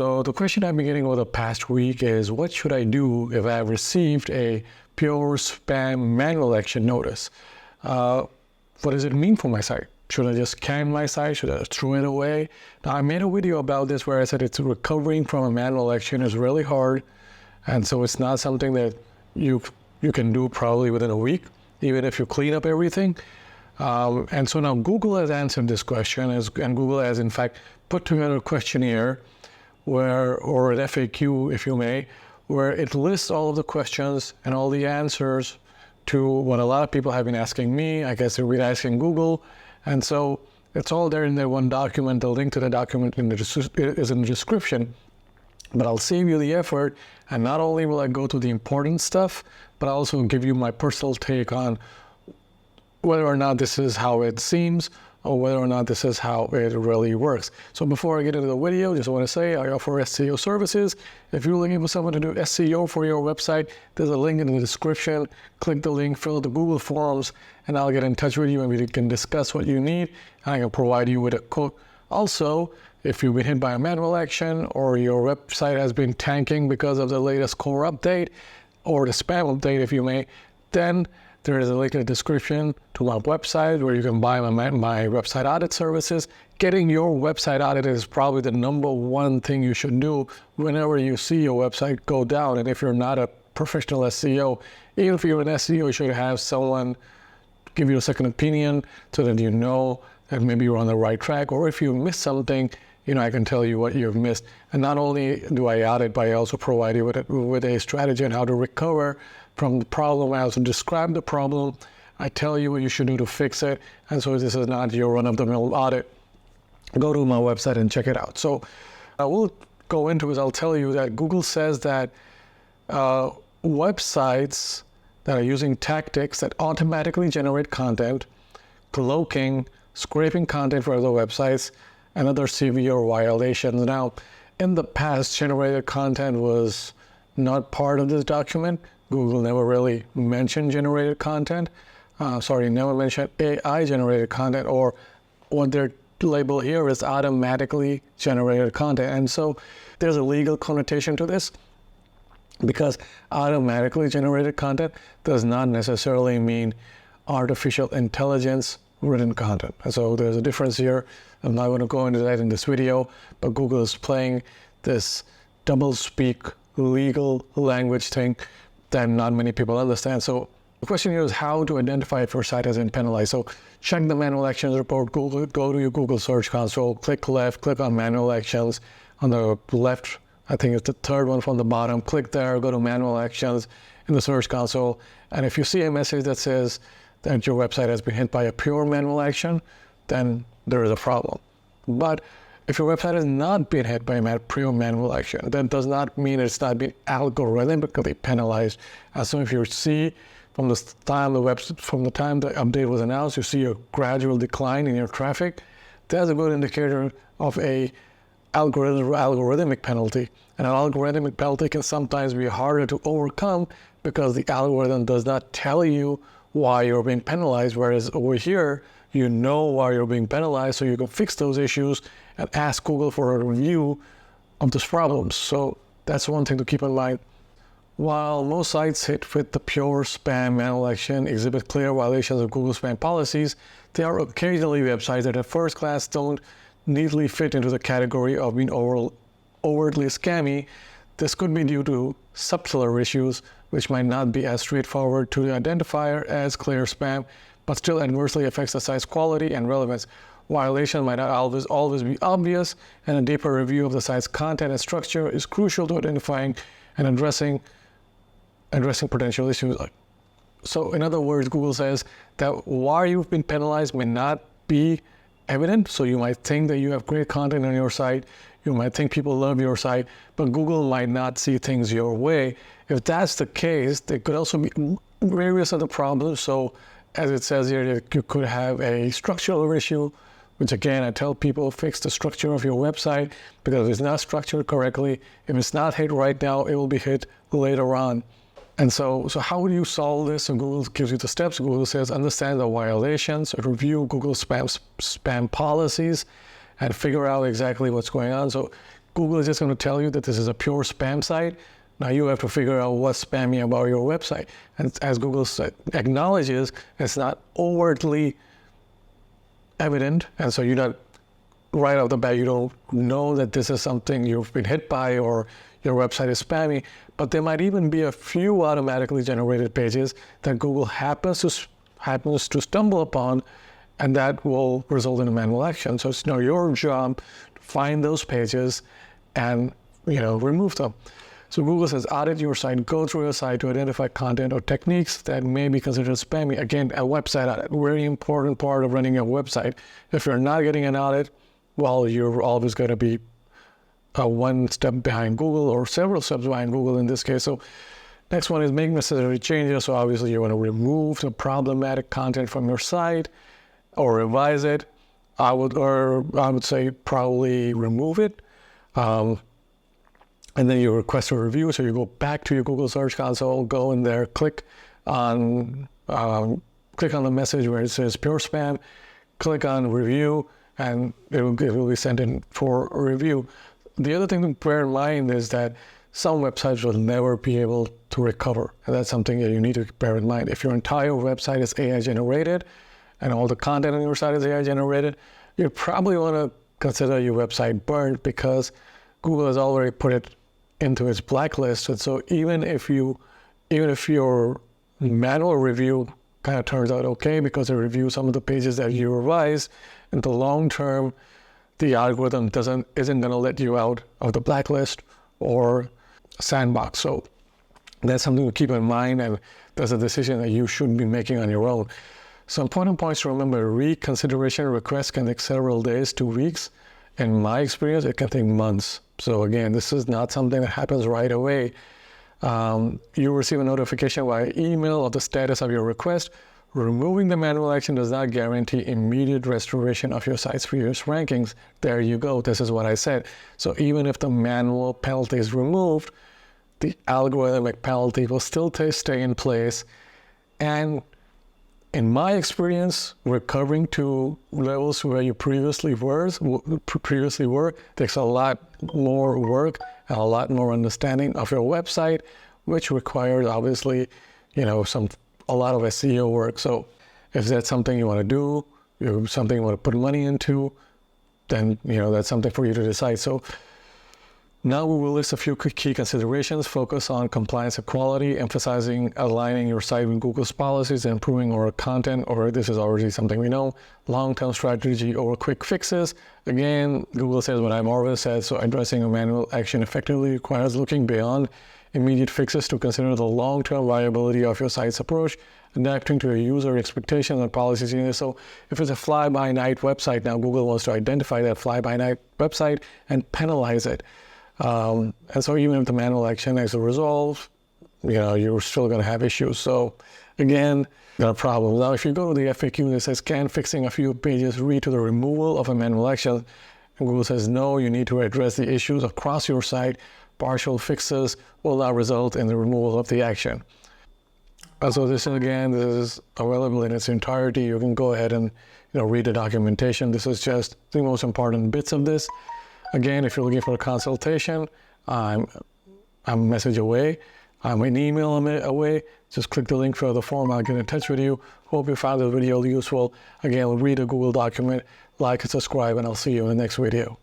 So the question I've been getting over the past week is, what should I do if I've received a pure spam manual action notice? What does it mean for my site? Should I just can my site? Should I throw it away? Now, I made a video about this where I said it's recovering from a manual action is really hard. And so it's not something that you can do probably within a week, even if you clean up everything. And so now Google has answered this question, and Google has in fact put together a questionnaire or an FAQ, if you may, where it lists all of the questions and all the answers to what a lot of people have been asking me. I guess they've been asking Google. And so it's all there in their one document. The link to the document is in the description. But I'll save you the effort, and not only will I go to the important stuff, but I'll also give you my personal take on whether or not this is how it seems, or whether or not this is how it really works. So before I get into the video, just want to say I offer SEO services. If you're looking for someone to do SEO for your website, there's a link in the description. Click the link, fill out the Google forms, and I'll get in touch with you and we can discuss what you need, and I can provide you with a quote. Also, if you've been hit by a manual action or your website has been tanking because of the latest core update or the spam update, if you may, then there is a link in the description to my website where you can buy my website audit services. Getting your website audited is probably the number one thing you should do whenever you see your website go down. And if you're not a professional SEO, even if you're an SEO, you should have someone give you a second opinion so that you know that maybe you're on the right track. Or if you miss something, I can tell you what you've missed. And not only do I audit, but I also provide you with a strategy on how to recover from the problem. I also describe the problem. I tell you what you should do to fix it. And so this is not your run-of-the-mill audit. Go to my website and check it out. So I will go into it. I'll tell you that Google says that websites that are using tactics that automatically generate content, cloaking, scraping content for other websites, and other severe violations. Now, in the past, generated content was not part of this document. Google never really mentioned generated content. Never mentioned AI generated content, or what they're labeled here is automatically generated content. And so there's a legal connotation to this, because automatically generated content does not necessarily mean artificial intelligence written content. And so there's a difference here. I'm not going to go into that in this video, but Google is playing this double speak legal language thing that not many people understand. So the question here is how to identify if your site has been penalized. So check the manual actions report, go to your Google Search Console, click left, click on manual actions. On the left, I think it's the third one from the bottom, click there, go to manual actions in the Search Console. And if you see a message that says that your website has been hit by a pure manual action, then there is a problem. But if your website has not been hit by a pure manual action, that does not mean it's not been algorithmically penalized. So if you see from the time the update was announced, you see a gradual decline in your traffic, that's a good indicator of a algorithmic penalty. And an algorithmic penalty can sometimes be harder to overcome because the algorithm does not tell you why you're being penalized, whereas over here, you know why you're being penalized, so you can fix those issues and ask Google for a review of those problems. So that's one thing to keep in mind. While most sites hit with the pure spam manual action exhibit clear violations of Google spam policies, there are occasionally websites that at first glance don't neatly fit into the category of being overtly scammy. This could be due to subtler issues, which might not be as straightforward to the identifier as clear spam, but still adversely affects the site's quality and relevance. Violation might not always be obvious, and a deeper review of the site's content and structure is crucial to identifying and addressing potential issues. So in other words, Google says that why you've been penalized may not be evident. So you might think that you have great content on your site, you might think people love your site, but Google might not see things your way. If that's the case, there could also be various other problems. So as it says here, you could have a structural issue, which again, I tell people, fix the structure of your website, because if it's not structured correctly, if it's not hit right now, it will be hit later on. And so how would you solve this? And Google gives you the steps. Google says, understand the violations, review Google spam policies, and figure out exactly what's going on. So Google is just going to tell you that this is a pure spam site. Now you have to figure out what's spammy about your website. And as Google acknowledges, it's not overtly evident. And so you're not, right off the bat, you don't know that this is something you've been hit by or your website is spammy. But there might even be a few automatically generated pages that Google happens to stumble upon, and that will result in a manual action. So it's now your job to find those pages and remove them. So Google says audit your site, go through your site to identify content or techniques that may be considered spammy. Again, a website audit, very important part of running a website. If you're not getting an audit, well, you're always going to be one step behind Google or several steps behind Google in this case. So next one is make necessary changes. So obviously you want to remove the problematic content from your site or revise it. I would say probably remove it. And then you request a review. So you go back to your Google Search Console, go in there, click on the message where it says pure spam, click on review, and it will be sent in for a review. The other thing to bear in mind is that some websites will never be able to recover. And that's something that you need to bear in mind. If your entire website is AI generated and all the content on your site is AI generated, you probably want to consider your website burned, because Google has already put it into its blacklist. And so even if your manual review kind of turns out okay because it reviews some of the pages that you revised, in the long term, the algorithm isn't going to let you out of the blacklist or sandbox. So that's something to keep in mind, and that's a decision that you should be making on your own. Some important points to remember: reconsideration requests can take several days to weeks. In my experience, it can take months. So again, this is not something that happens right away. You receive a notification via email of the status of your request. Removing the manual action does not guarantee immediate restoration of your site's previous rankings. There you go. This is what I said. So even if the manual penalty is removed, the algorithmic penalty will still stay in place. And in my experience, recovering to levels where you previously were takes a lot more work and a lot more understanding of your website, which requires obviously, a lot of SEO work. So if that's something you want to do, something you want to put money into, then that's something for you to decide. So now we will list a few key considerations. Focus on compliance and quality, emphasizing aligning your site with Google's policies and improving our content, or this is already something we know. Long-term strategy over quick fixes. Again, Google says what I've always said, so addressing a manual action effectively requires looking beyond immediate fixes to consider the long-term viability of your site's approach, adapting to your user expectations and policies. So if it's a fly-by-night website, now Google wants to identify that fly-by-night website and penalize it. And so even if the manual action is resolved, you're still going to have issues. So again, there are problems. Now, if you go to the FAQ that says, can fixing a few pages lead to the removal of a manual action? And Google says, no, you need to address the issues across your site. Partial fixes will not result in the removal of the action. And so this is available in its entirety. You can go ahead and read the documentation. This is just the most important bits of this. Again, if you're looking for a consultation, I'm a message away. I'm an email away. Just click the link for the form. I'll get in touch with you. Hope you found the video useful. Again, read a Google document, like and subscribe, and I'll see you in the next video.